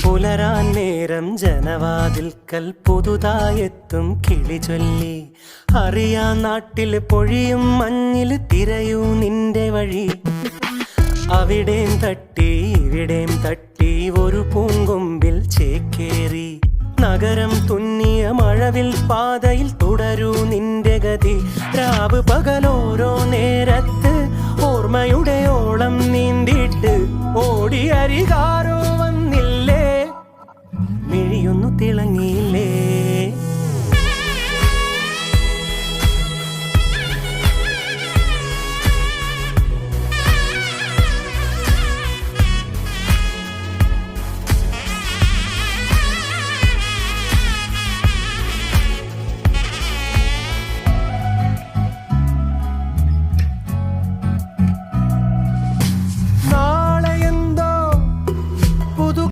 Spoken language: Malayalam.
പുലരാൻ നേരം ജനവാതിൽക്കൽ പുതുതായെത്തും കിളി ചൊല്ലി. അറിയാൻ നാട്ടിൽ പൊഴിയും മഞ്ഞിൽ തിരയൂ നിന്റെ വഴി. അവിടേം തട്ടി ഇവിടേം തട്ടി ഒരു പൂങ്കൊമ്പിൽ ചേക്കേറി. നഗരം തുന്നിയ മഴവിൽ പാതയിൽ തുടരൂ നിന്റെ ഗതി. രാവ് പകലോരോ നേരത്ത് ഓർമ്മയുടെ ഓളം നീന്തിട്ട് ഓടിയരികാരോ